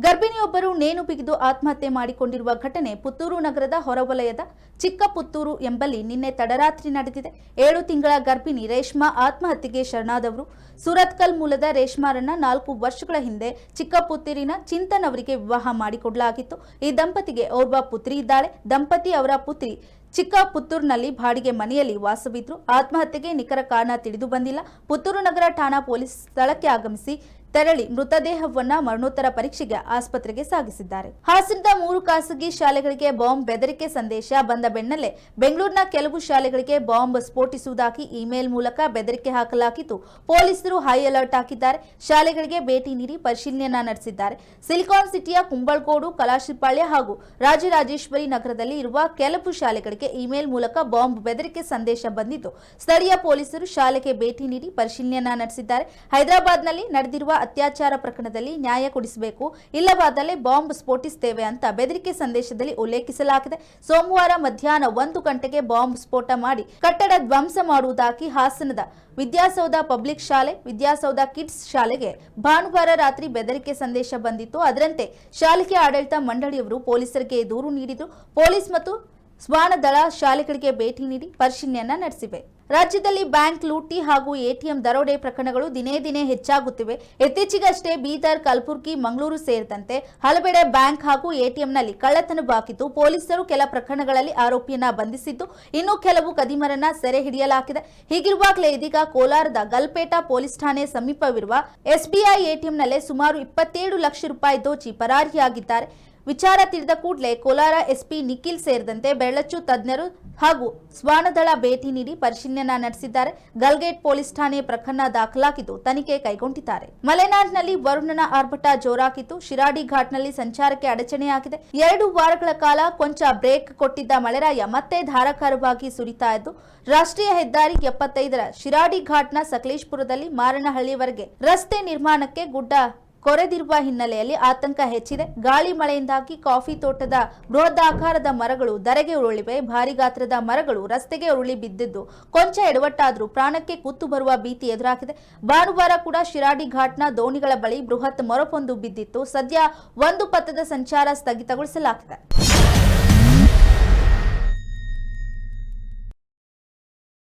ಗರ್ಭಿಣಿಯೊಬ್ಬರು ನೇಣು ಬಿಗಿದು ಆತ್ಮಹತ್ಯೆ ಮಾಡಿಕೊಂಡಿರುವ ಘಟನೆ ಪುತ್ತೂರು ನಗರದ ಹೊರವಲಯದ ಚಿಕ್ಕಪುತ್ತೂರು ಎಂಬಲ್ಲಿ ನಿನ್ನೆ ತಡರಾತ್ರಿ ನಡೆದಿದೆ. 7 ತಿಂಗಳ ಗರ್ಭಿಣಿ ರೇಷ್ಮಾ ಆತ್ಮಹತ್ಯೆಗೆ ಶರಣಾದವರು. ಸುರತ್ಕಲ್ ಮೂಲದ ರೇಷ್ಮಾರನ್ನ 4 ವರ್ಷಗಳ ಹಿಂದೆ ಚಿಕ್ಕಪುತ್ತೂರಿನ ಚಿಂತನ್ ಅವರಿಗೆ ವಿವಾಹ ಮಾಡಿಕೊಡಲಾಗಿತ್ತು. ಈ ದಂಪತಿಗೆ ಓರ್ವ ಪುತ್ರಿ ಇದ್ದಾಳೆ. ದಂಪತಿ ಅವರ ಪುತ್ರಿ ಚಿಕ್ಕಪುತ್ತೂರಿನಲ್ಲಿ ಬಾಡಿಗೆ ಮನೆಯಲ್ಲಿ ವಾಸವಿದ್ರು. ಆತ್ಮಹತ್ಯೆಗೆ ನಿಖರ ಕಾರಣ ತಿಳಿದು ಬಂದಿಲ್ಲ. ಪುತ್ತೂರು ನಗರ ಠಾಣಾ ಪೊಲೀಸ್ ಸ್ಥಳಕ್ಕೆ ಆಗಮಿಸಿ ತೆರಳಿ ಮೃತದೇಹವನ್ನ ಮರಣೋತ್ತರ ಪರೀಕ್ಷೆಗೆ ಆಸ್ಪತ್ರೆಗೆ ಸಾಗಿಸಿದ್ದಾರೆ. ಹಾಸನದ 3 ಖಾಸಗಿ ಶಾಲೆಗಳಿಗೆ ಬಾಂಬ್ ಬೆದರಿಕೆ ಸಂದೇಶ ಬಂದ ಬೆನ್ನಲ್ಲೇ ಬೆಂಗಳೂರಿನ ಕೆಲವು ಶಾಲೆಗಳಿಗೆ ಬಾಂಬ್ ಸ್ಫೋಟಿಸುವುದಾಗಿ ಇಮೇಲ್ ಮೂಲಕ ಬೆದರಿಕೆ ಹಾಕಲಾಗಿದ್ದು, ಪೊಲೀಸರು ಹೈ ಅಲರ್ಟ್ ಹಾಕಿದ್ದಾರೆ. ಶಾಲೆಗಳಿಗೆ ಭೇಟಿ ನೀಡಿ ಪರಿಶೀಲನೆಯನ್ನ ನಡೆಸಿದ್ದಾರೆ. ಸಿಲಿಕಾನ್ ಸಿಟಿಯ ಕುಂಬಳಗೋಡು, ಕಲಾಶಿಪಾಳ್ಯ ಹಾಗೂ ರಾಜರಾಜೇಶ್ವರಿ ನಗರದಲ್ಲಿ ಇರುವ ಕೆಲವು ಶಾಲೆಗಳಿಗೆ ಇಮೇಲ್ ಮೂಲಕ ಬಾಂಬ್ ಬೆದರಿಕೆ ಸಂದೇಶ ಬಂದಿದ್ದು, ಸ್ಥಳೀಯ ಪೊಲೀಸರು ಶಾಲೆಗೆ ಭೇಟಿ ನೀಡಿ ಪರಿಶೀಲನೆಯನ್ನ ನಡೆಸಿದ್ದಾರೆ. ಹೈದರಾಬಾದ್ನಲ್ಲಿ ನಡೆದಿರುವ ಅತ್ಯಾಚಾರ ಪ್ರಕರಣದಲ್ಲಿ ನ್ಯಾಯ ಕೊಡಿಸಬೇಕು, ಇಲ್ಲವಾದರೆ ಬಾಂಬ್ ಸ್ಫೋಟಿಸುತ್ತೇವೆ ಅಂತ ಬೆದರಿಕೆ ಸಂದೇಶದಲ್ಲಿ ಉಲ್ಲೇಖಿಸಲಾಗಿದೆ. ಸೋಮವಾರ ಮಧ್ಯಾಹ್ನ 1 ಗಂಟೆಗೆ ಬಾಂಬ್ ಸ್ಫೋಟ ಮಾಡಿ ಕಟ್ಟಡ ಧ್ವಂಸ ಮಾಡುವುದಾಗಿ ಹಾಸನದ ವಿದ್ಯಾಸೌಧ ಪಬ್ಲಿಕ್ ಶಾಲೆ, ವಿದ್ಯಾಸೌಧ ಕಿಡ್ಸ್ ಶಾಲೆಗೆ ಭಾನುವಾರ ರಾತ್ರಿ ಬೆದರಿಕೆ ಸಂದೇಶ ಬಂದಿತ್ತು. ಅದರಂತೆ ಶಾಲೆಗೆ ಆಡಳಿತ ಮಂಡಳಿಯವರು ಪೊಲೀಸರಿಗೆ ದೂರು ನೀಡಿದರು. ಪೊಲೀಸ್ ಮತ್ತು ಶ್ವಾನದಳ ಶಾಲೆಗಳಿಗೆ ಭೇಟಿ ನೀಡಿ ಪರಿಶೀಲನೆಯನ್ನ ನಡೆಸಿವೆ. ರಾಜ್ಯದಲ್ಲಿ ಬ್ಯಾಂಕ್ ಲೂಟಿ ಹಾಗೂ ಎಟಿಎಂ ದರೋಡೆ ಪ್ರಕರಣಗಳು ದಿನೇ ದಿನೇ ಹೆಚ್ಚಾಗುತ್ತಿವೆ. ಇತ್ತೀಚೆಗಷ್ಟೇ ಬೀದರ್, ಕಲಬುರಗಿ, ಮಂಗಳೂರು ಸೇರಿದಂತೆ ಹಲವೆಡೆ ಬ್ಯಾಂಕ್ ಹಾಗೂ ಎಟಿಎಂನಲ್ಲಿ ಕಳ್ಳತನವಾಗಿದ್ದು, ಪೊಲೀಸರು ಕೆಲ ಪ್ರಕರಣಗಳಲ್ಲಿ ಆರೋಪಿಯನ್ನ ಬಂಧಿಸಿದ್ದು, ಇನ್ನು ಕೆಲವು ಕದಿಮರನ್ನ ಸೆರೆ ಹಿಡಿಯಲಾಗಿದೆ. ಹೀಗಿರುವಾಗಲೇ ಇದೀಗ ಕೋಲಾರದ ಗಲ್ಪೇಟ ಪೊಲೀಸ್ ಠಾಣೆ ಸಮೀಪವಿರುವ ಎಸ್ಬಿಐ ಎಟಿಎಂನಲ್ಲೇ ಸುಮಾರು 27 ಲಕ್ಷ ರೂಪಾಯಿ ದೋಚಿ ಪರಾರಿಯಾಗಿದ್ದಾರೆ. ವಿಚಾರ ತಿಳಿದ ಕೂಡಲೇ ಕೋಲಾರ ಎಸ್ಪಿ ನಿಖಿಲ್ ಸೇರಿದಂತೆ ಬೆರಳಚ್ಚು ತಜ್ಞರು ಹಾಗೂ ಶ್ವಾನದಳ ಭೇಟಿ ನೀಡಿ ಪರಿಶೀಲನೆ ನಡೆಸಿದ್ದಾರೆ. ಗಲ್ಗೇಟ್ ಪೊಲೀಸ್ ಠಾಣೆ ಪ್ರಕರಣ ದಾಖಲಾಗಿದ್ದು ತನಿಖೆ ಕೈಗೊಂಡಿದ್ದಾರೆ. ಮಲೆನಾಡಿನಲ್ಲಿ ವರುಣನ ಆರ್ಭಟ ಜೋರಾಗಿದ್ದು, ಶಿರಾಡಿ ಘಾಟ್ನಲ್ಲಿ ಸಂಚಾರಕ್ಕೆ ಅಡಚಣೆಯಾಗಿದೆ. 2 ವಾರಗಳ ಕಾಲ ಕೊಂಚ ಬ್ರೇಕ್ ಕೊಟ್ಟಿದ್ದ ಮಳೆರಾಯ ಮತ್ತೆ ಧಾರಾಕಾರವಾಗಿ ಸುರಿತಾ ಇದ್ದು, ರಾಷ್ಟ್ರೀಯ ಹೆದ್ದಾರಿ 75ರ ಶಿರಾಡಿ ಘಾಟ್ನ ಸಕಲೇಶಪುರದಲ್ಲಿ ಮಾರನಹಳ್ಳಿವರೆಗೆ ರಸ್ತೆ ನಿರ್ಮಾಣಕ್ಕೆ ಗುಡ್ಡ ಕೊರೆದಿರುವ ಹಿನ್ನೆಲೆಯಲ್ಲಿ ಆತಂಕ ಹೆಚ್ಚಿದೆ. ಗಾಳಿ ಮಳೆಯಿಂದಾಗಿ ಕಾಫಿ ತೋಟದ ಬೃಹದಾಕಾರದ ಮರಗಳು ಧರೆಗೆ ಉರುಳಿವೆ. ಭಾರಿ ಗಾತ್ರದ ಮರಗಳು ರಸ್ತೆಗೆ ಉರುಳಿ ಬಿದ್ದಿದ್ದು ಕೊಂಚ ಎಡವಟ್ಟಾದರೂ ಪ್ರಾಣಕ್ಕೆ ಕುತ್ತು ಬರುವ ಭೀತಿ ಎದುರಾಗಿದೆ. ಭಾನುವಾರ ಕೂಡ ಶಿರಾಡಿ ಘಾಟ್ನ ದೋಣಿಗಳ ಬಳಿ ಬೃಹತ್ ಮೊರಪೊಂದು ಬಿದ್ದಿತ್ತು. ಸದ್ಯ ಒಂದು ಪಥದ ಸಂಚಾರ ಸ್ಥಗಿತಗೊಳಿಸಲಾಗಿದೆ.